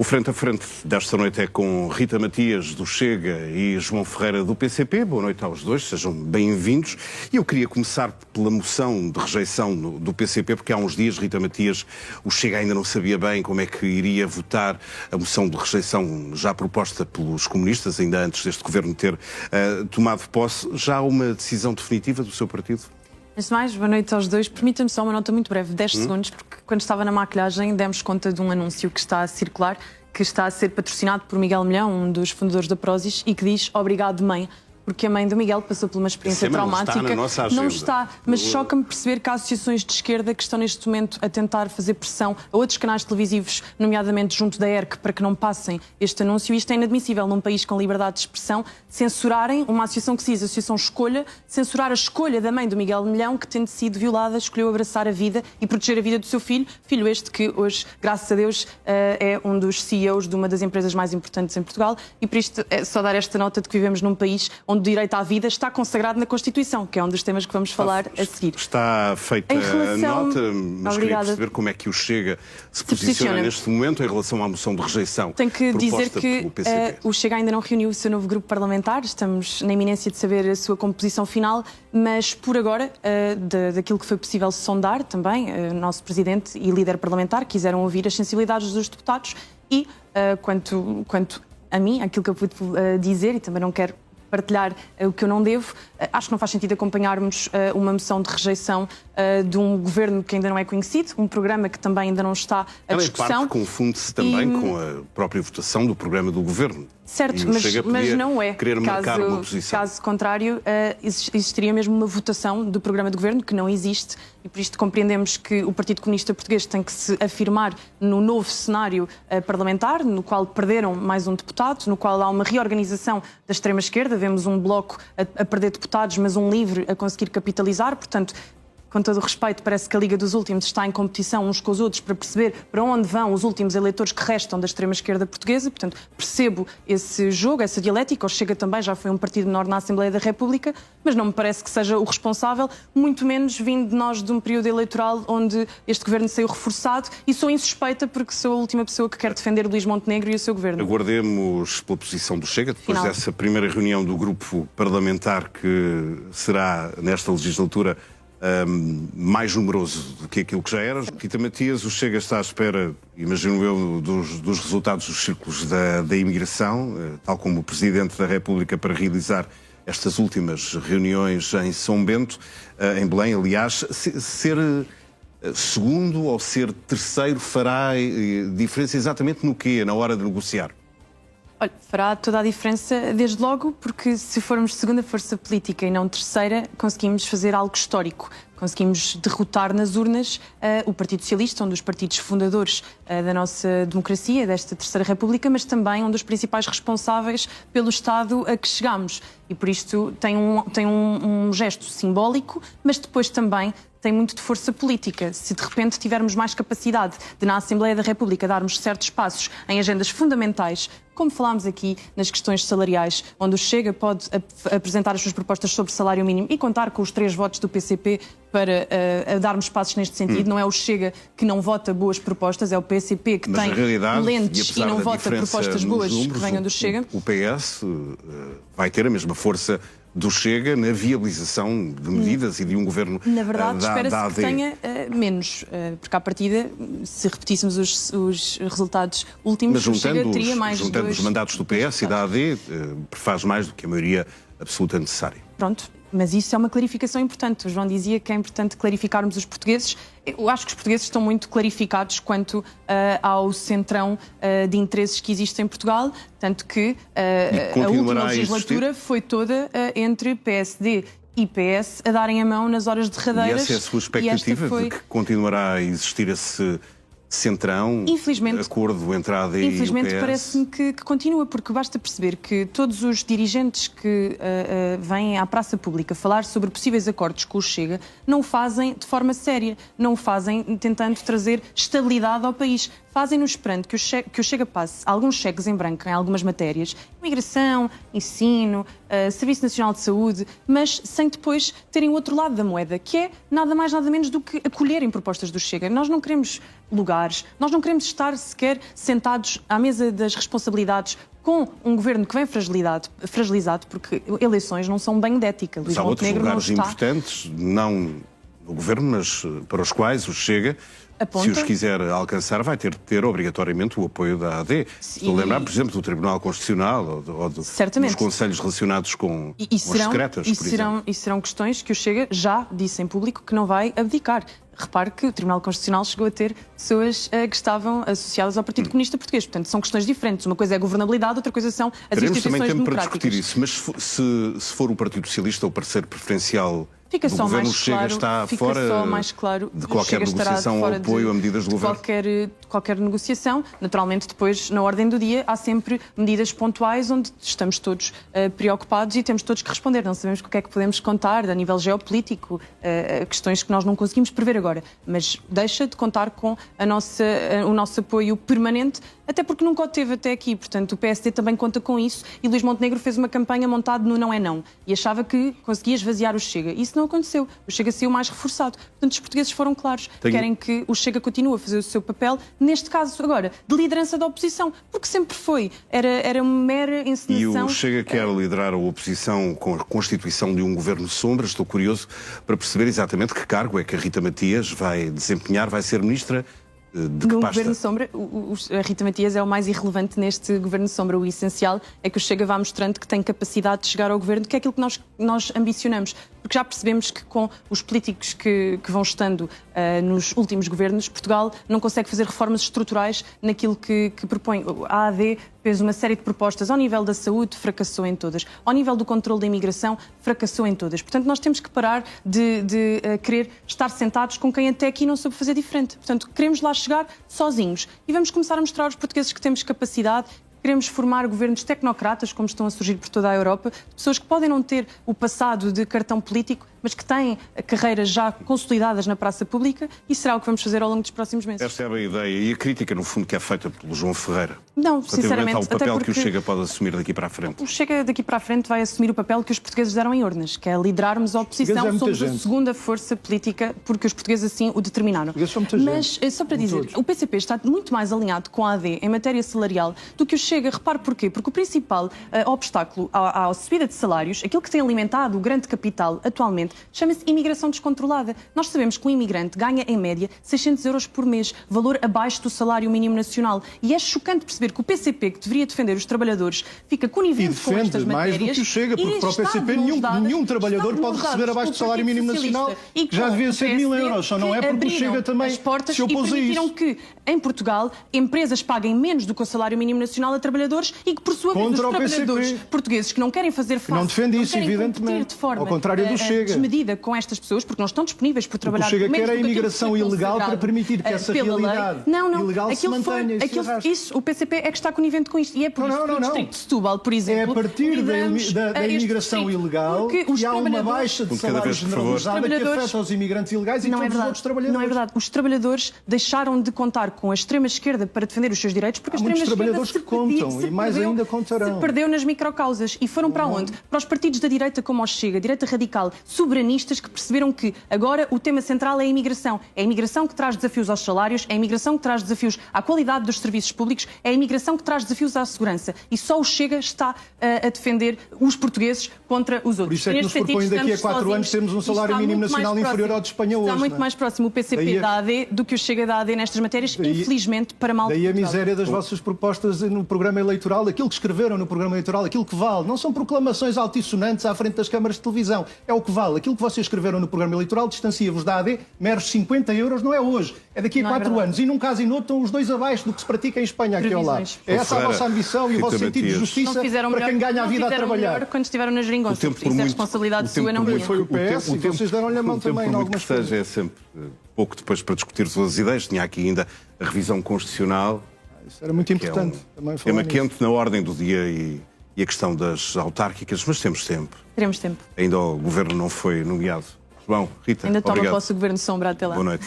O Frente a Frente desta noite é com Rita Matias, do Chega, e João Ferreira, do PCP. Boa noite aos dois, sejam bem-vindos. E eu queria começar pela moção de rejeição do PCP, porque há uns dias, Rita Matias, o Chega ainda não sabia bem como é que iria votar a moção de rejeição já proposta pelos comunistas, ainda antes deste governo ter tomado posse. Já há uma decisão definitiva do seu partido? Antes de mais, boa noite aos dois. Permita-me só uma nota muito breve, 10 segundos, porque quando estava na maquilhagem demos conta de um anúncio que está a circular, que está a ser patrocinado por Miguel Milhão, um dos fundadores da Prozis, e que diz "Obrigado, mãe", porque a mãe do Miguel passou por uma experiência traumática. Não está, mas choca-me perceber que há associações de esquerda que estão neste momento a tentar fazer pressão a outros canais televisivos, nomeadamente junto da ERC, para que não passem este anúncio. Isto é inadmissível num país com liberdade de expressão, censurarem uma associação que se diz Associação Escolha, censurar a escolha da mãe do Miguel Milhão, que, tendo sido violada, escolheu abraçar a vida e proteger a vida do seu filho. Filho este que hoje, graças a Deus, é um dos CEOs de uma das empresas mais importantes em Portugal. E por isto é só dar esta nota de que vivemos num país onde o direito à vida está consagrado na Constituição, que é um dos temas que vamos falar a seguir. Está feita a nota, mas queria perceber como é que o Chega se posiciona neste momento em relação à moção de rejeição. Tenho que dizer que o Chega ainda não reuniu o seu novo grupo parlamentar, estamos na iminência de saber a sua composição final, mas por agora, daquilo que foi possível sondar também, o nosso Presidente e líder parlamentar quiseram ouvir as sensibilidades dos deputados e, quanto a mim, aquilo que eu pude dizer, e também não quero partilhar o que eu não devo, acho que não faz sentido acompanharmos uma moção de rejeição de um governo que ainda não é conhecido, um programa que também ainda não está à discussão. Ela, em parte, confunde-se também com a própria votação do programa do governo. Certo, mas não é. Caso contrário, existiria mesmo uma votação do programa de governo, que não existe, e por isto compreendemos que o Partido Comunista Português tem que se afirmar no novo cenário parlamentar, no qual perderam mais um deputado, no qual há uma reorganização da extrema-esquerda, vemos um bloco a perder deputados, mas um LIVRE a conseguir capitalizar, portanto, com todo o respeito, parece que a Liga dos Últimos está em competição uns com os outros para perceber para onde vão os últimos eleitores que restam da extrema-esquerda portuguesa. Portanto, percebo esse jogo, essa dialética. O Chega também já foi um partido menor na Assembleia da República, mas não me parece que seja o responsável, muito menos vindo de nós de um período eleitoral onde este governo saiu reforçado, e sou insuspeita porque sou a última pessoa que quer defender Luís Montenegro e o seu governo. Aguardemos pela posição do Chega, depois dessa primeira reunião do grupo parlamentar que será, nesta legislatura, mais numeroso do que aquilo que já era. Rita Matias, o Chega está à espera, imagino eu, dos resultados dos círculos da imigração, tal como o Presidente da República, para realizar estas últimas reuniões em São Bento, em Belém, aliás. Ser segundo ou ser terceiro fará diferença exatamente no quê, na hora de negociar? Olha, fará toda a diferença, desde logo, porque se formos segunda força política e não terceira, conseguimos fazer algo histórico. Conseguimos derrotar nas urnas o Partido Socialista, um dos partidos fundadores da nossa democracia, desta Terceira República, mas também um dos principais responsáveis pelo Estado a que chegámos. E por isto tem um gesto simbólico, mas depois também tem muito de força política. Se de repente tivermos mais capacidade de, na Assembleia da República, darmos certos passos em agendas fundamentais, como falámos aqui nas questões salariais, onde o Chega pode apresentar as suas propostas sobre salário mínimo e contar com os 3 votos do PCP para darmos passos neste sentido. Não é o Chega que não vota boas propostas, é o PCP que tem lentes e não vota propostas boas que venham do Chega. O PS vai ter a mesma força do Chega na viabilização de medidas e de um governo. Na verdade, espera-se que tenha menos, porque à partida, se repetíssemos os resultados últimos, o Chega teria mais de 2. Os mandatos do PS e da AD, faz mais do que a maioria absoluta necessária. Pronto, mas isso é uma clarificação importante. O João dizia que é importante clarificarmos os portugues. Eu acho que os portugueses estão muito clarificados quanto ao centrão de interesses que existe em Portugal, tanto que a última legislatura foi toda entre PSD e PS a darem a mão nas horas derradeiras. E essa é a sua expectativa de que continuará a existir esse centrão, acordo entre a AD e o PS? Infelizmente parece-me que continua, porque basta perceber que todos os dirigentes que vêm à praça pública falar sobre possíveis acordos com o Chega não o fazem de forma séria, não o fazem tentando trazer estabilidade ao país. Fazem-nos esperando que o Chega passe alguns cheques em branco em algumas matérias, imigração, ensino, Serviço Nacional de Saúde, mas sem depois terem o outro lado da moeda, que é nada mais nada menos do que acolherem propostas do Chega. Nós não queremos lugar militares. Nós não queremos estar sequer sentados à mesa das responsabilidades com um governo que vem fragilizado, porque eleições não são bem de ética. Mas há outros lugares importantes, não no governo, mas para os quais o Chega, se os quiser alcançar, vai ter de ter obrigatoriamente o apoio da AD. Estou a lembrar, por exemplo, do Tribunal Constitucional ou dos conselhos relacionados com os secretas, por exemplo. E serão questões que o Chega já disse em público que não vai abdicar. Repare que o Tribunal Constitucional chegou a ter pessoas que estavam associadas ao Partido Comunista Português. Portanto, são questões diferentes. Uma coisa é a governabilidade, outra coisa são as instituições democráticas. Teremos também tempo para discutir isso, mas se for o Partido Socialista o parceiro preferencial do governo, o Chega está fora de qualquer negociação ou apoio a medidas do governo? Qualquer negociação. Naturalmente, depois, na ordem do dia, há sempre medidas pontuais onde estamos todos preocupados e temos todos que responder. Não sabemos com o que é que podemos contar a nível geopolítico, questões que nós não conseguimos prever agora. Mas deixa de contar com o nosso apoio permanente, até porque nunca o teve até aqui. Portanto, o PSD também conta com isso e Luís Montenegro fez uma campanha montada no não é não e achava que conseguia esvaziar o Chega. Isso não aconteceu. O Chega saiu mais reforçado. Portanto, os portugueses foram claros. Querem que o Chega continue a fazer o seu papel, neste caso agora, de liderança da oposição, porque sempre foi. Era uma mera encenação. E o Chega quer liderar a oposição com a constituição de um governo sombra. Estou curioso para perceber exatamente que cargo é que a Rita Matias vai desempenhar, vai ser ministra. De que pasta? Governo Sombra, a Rita Matias é o mais irrelevante neste Governo Sombra. O essencial é que o Chega vá mostrando que tem capacidade de chegar ao governo, que é aquilo que nós ambicionamos. Porque já percebemos que com os políticos que vão estando nos últimos governos, Portugal não consegue fazer reformas estruturais naquilo que propõe. A AD fez uma série de propostas ao nível da saúde, fracassou em todas. Ao nível do controle da imigração, fracassou em todas. Portanto, nós temos que parar de querer estar sentados com quem até aqui não soube fazer diferente. Portanto, queremos lá chegar sozinhos e vamos começar a mostrar aos portugueses que temos capacidade. Queremos formar governos tecnocratas, como estão a surgir por toda a Europa, pessoas que podem não ter o passado de cartão político, mas que têm carreiras já consolidadas na praça pública, e será o que vamos fazer ao longo dos próximos meses. Esta é a boa ideia. E a crítica, no fundo, que é feita pelo João Ferreira? Não, sinceramente. Ao papel que o Chega pode assumir daqui para a frente? O Chega daqui para a frente vai assumir o papel que os portugueses deram em urnas, que é liderarmos a oposição. Somos a segunda força política, porque os portugueses assim o determinaram. Mas, só para dizer, o PCP está muito mais alinhado com a AD em matéria salarial do que o Chega. Repare porquê? Porque o principal obstáculo à subida de salários, aquilo que tem alimentado o grande capital atualmente, chama-se imigração descontrolada. Nós sabemos que um imigrante ganha, em média, 600 euros por mês, valor abaixo do salário mínimo nacional. E é chocante perceber que o PCP, que deveria defender os trabalhadores, fica conivente com estas matérias. Mais do que o Chega, porque para o PCP nenhum trabalhador pode receber abaixo do salário mínimo nacional, que já devia ser 1.000 euros. Só não é porque o Chega também se opôs a isso. E permitiram que, em Portugal, empresas paguem menos do que o salário mínimo nacional a trabalhadores e que, por sua vez, os trabalhadores portugueses que não querem fazer face, não defende isso, evidentemente, de forma ao contrário do Chega, desmedida com estas pessoas, porque não estão disponíveis por trabalhar. O Chega quer a imigração ilegal para permitir que essa realidade ilegal se mantenha e se arraste. Isso, o PCP é que está conivente com isto. E é por isso que o Distrito de Setúbal, por exemplo, é a partir da imigração ilegal que há uma baixa de salário generalizada que afeta os imigrantes ilegais e todos os outros trabalhadores. Não é verdade. Os trabalhadores deixaram de contar com a extrema-esquerda para defender os seus direitos, porque a extrema-esquerda que contam e mais ainda contarão. Se perdeu nas microcausas. E foram para onde? Para os partidos da direita como o Chega, direita radical, soberanistas, que perceberam que agora o tema central é a imigração. É a imigração que traz desafios aos salários, é a imigração que traz desafios à qualidade dos serviços públicos, é a imigração que traz desafios à segurança. E só o Chega está a defender os portugueses contra os outros. Por isso é que nos propõe daqui a 4 anos termos um salário mínimo nacional inferior ao de Espanha hoje. Está muito mais próximo o PCP da AD do que o Chega da AD nestas matérias, infelizmente, para mal de Portugal. Daí a miséria das vossas propostas no programa eleitoral, aquilo que escreveram no programa eleitoral, aquilo que vale. Não são proclamações altissonantes à frente das câmaras de televisão. É o que vale. Aquilo que vocês escreveram no programa eleitoral distancia-vos da AD, meros 50 euros, não é hoje. É daqui a 4 anos. E num caso e no outro estão os dois abaixo do que se pratica em Espanha, aqui ao lado. É essa a vossa ambição e o vosso sentido de justiça para quem ganha a vida a trabalhar. Quando estiveram nas geringonças. Isso é responsabilidade sua, não minha. Foi o PS e vocês deram-lhe a mão também em algumas coisas. É sempre pouco depois para discutir todas as ideias. Tinha aqui ainda a revisão constitucional. Isso era muito importante. É tema quente na ordem do dia e a questão das autárquicas, mas temos tempo. Teremos tempo. Ainda o governo não foi nomeado. João, Rita, ainda toma obrigado. posse o governo sombra até lá. Boa noite.